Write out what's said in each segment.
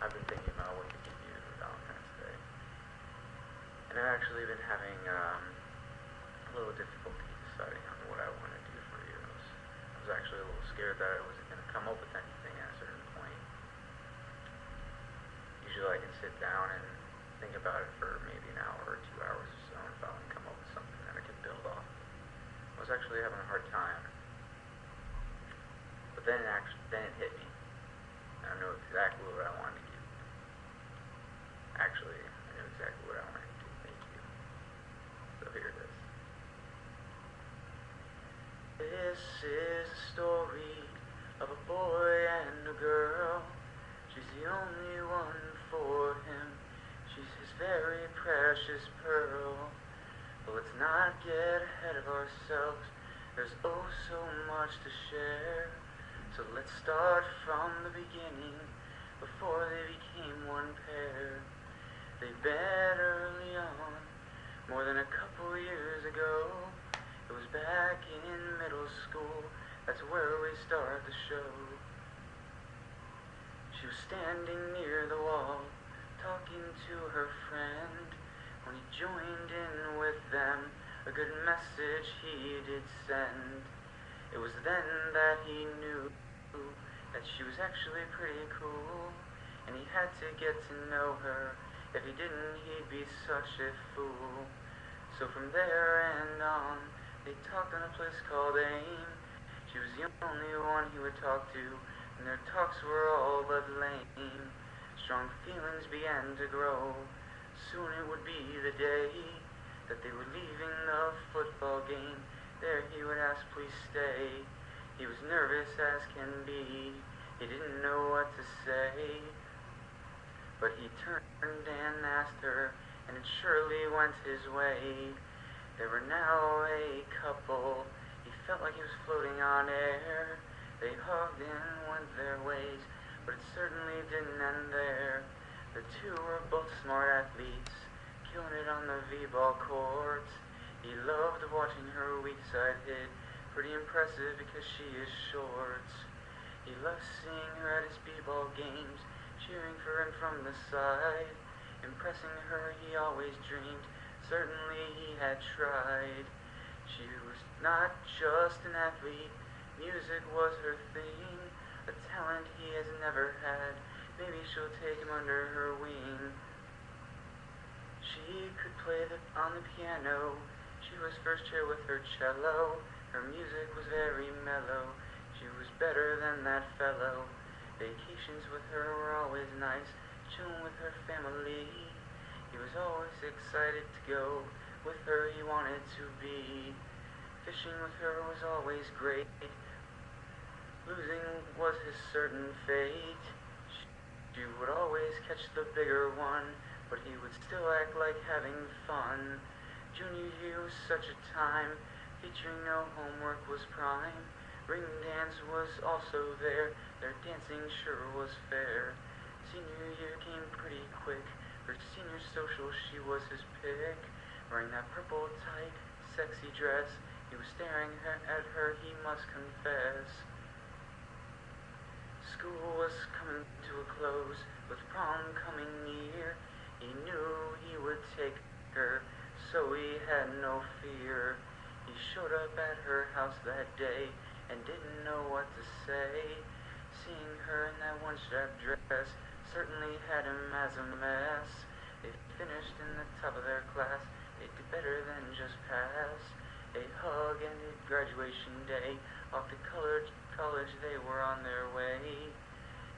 I've been thinking about what to give you for Valentine's Day. And I've actually been having a little difficulty deciding on what I want to do for you. I was actually a little scared that I wasn't going to come up with anything at a certain point. Usually I can sit down and think about it for maybe an hour or 2 hours or so and finally come up with something that I can build off. I was actually having a hard time. But then it hit me. I know exactly what I wanted to do. Actually, I knew exactly what I wanted to make you. So here it is. This is a story of a boy and a girl. She's the only one for him. She's his very precious pearl. But let's not get ahead of ourselves. There's oh so much to share. So let's start from the beginning, before they became one pair. They met early on, more than a couple years ago. It was back in middle school, that's where we start the show. She was standing near the wall, talking to her friend, when he joined in with them. A good message he did send. It was then that he knew that she was actually pretty cool, and he had to get to know her. If he didn't, he'd be such a fool. So from there and on, they talked in a place called AIM. She was the only one he would talk to, and their talks were all but lame. Strong feelings began to grow. Soon it would be the day that they were leaving the football game. There he would ask, please stay. He was nervous as can be. He didn't know what to say. But he turned and asked her, and it surely went his way. They were now a couple. He felt like he was floating on air. They hugged and went their ways, but it certainly didn't end there. The two were both smart athletes, killing it on the v-ball courts. He loved watching her weak side hit, pretty impressive because she is short. He loved seeing her at his b-ball games, cheering for him from the side. Impressing her he always dreamed, certainly he had tried. She was not just an athlete, music was her thing. A talent he has never had, maybe she'll take him under her wing. She could play on the piano, she was first chair with her cello. Her music was very mellow, she was better than that fellow. Vacations with her were always nice, chilling with her family. He was always excited to go, with her he wanted to be. Fishing with her was always great, losing was his certain fate. She would always catch the bigger one, but he would still act like having fun. Junior year was such a time, featuring no homework was prime. Ring dance was also there, their dancing sure was fair. Senior year came pretty quick, for senior social she was his pick. Wearing that purple tight, sexy dress, he was staring at her, he must confess. School was coming to a close, with prom coming near. He knew he would take her, so he had no fear. He showed up at her house that day, and didn't know what to say. Seeing her in that one-strap dress certainly had him as a mess. They finished in the top of their class, they did better than just pass. A hug ended graduation day, off to college they were on their way.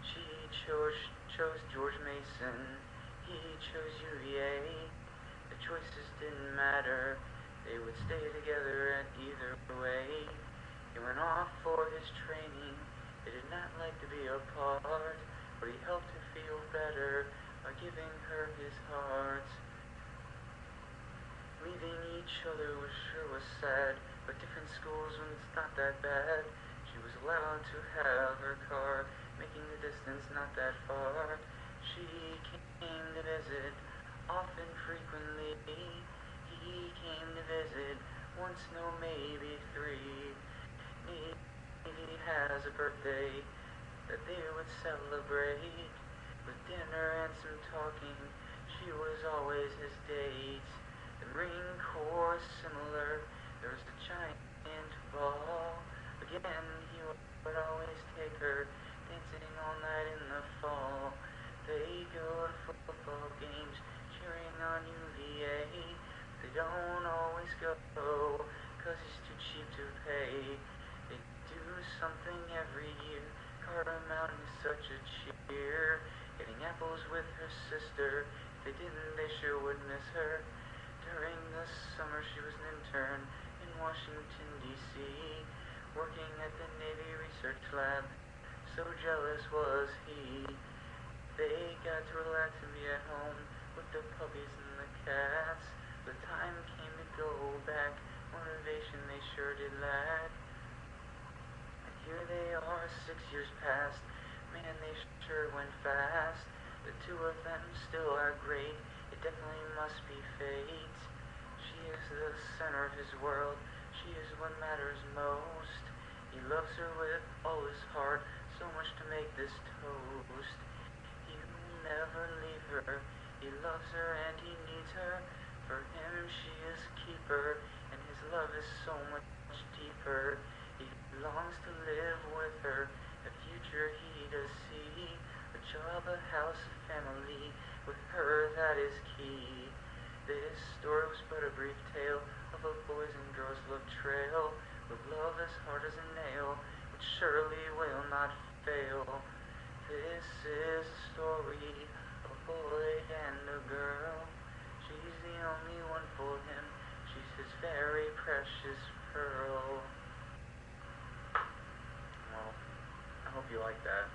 She chose George Mason, he chose UVA. The choices didn't matter, they would stay together either way. He went off for his training, he did not like to be apart, but he helped her feel better by giving her his heart. Leaving each other was sad, but different schools when it's not that bad. She was allowed to have her car, making the distance not that far. She came to visit, often frequently. He came to visit, once, no, maybe three. Maybe he has a birthday that they would celebrate. With dinner and some talking, she was always his date. The Marine Corps similar, there was a giant ball. Again, he would always take her, dancing all night in the fall. They go to football games, cheering on UVA. They don't always go, 'cause he's too cheap to pay. They do something every year, Carter Mountain is such a cheer. Getting apples with her sister, if they didn't they sure would miss her. During the summer she was an intern in Washington D.C., working at the Navy Research Lab, so jealous was he. They got to relax and be at home with the puppies and the cats. The time came to go back, motivation they sure did lack. And here they are, 6 years past, man they sure went fast. The two of them still are great, it definitely must be fate. She is the center of his world, she is what matters most. He loves her with all his heart, so much to make this toast. He will never leave her, he loves her and he needs her. For him she is a keeper, and his love is so much deeper. He longs to live with her, a future he does see. A job, a house, a family, with her that is key. This story was but a brief tale of a boys and girls love trail, with love as hard as a nail, which surely will not fail. This is a story of a boy and a girl. She's the only one for him, she's his very precious pearl. Well, I hope you like that.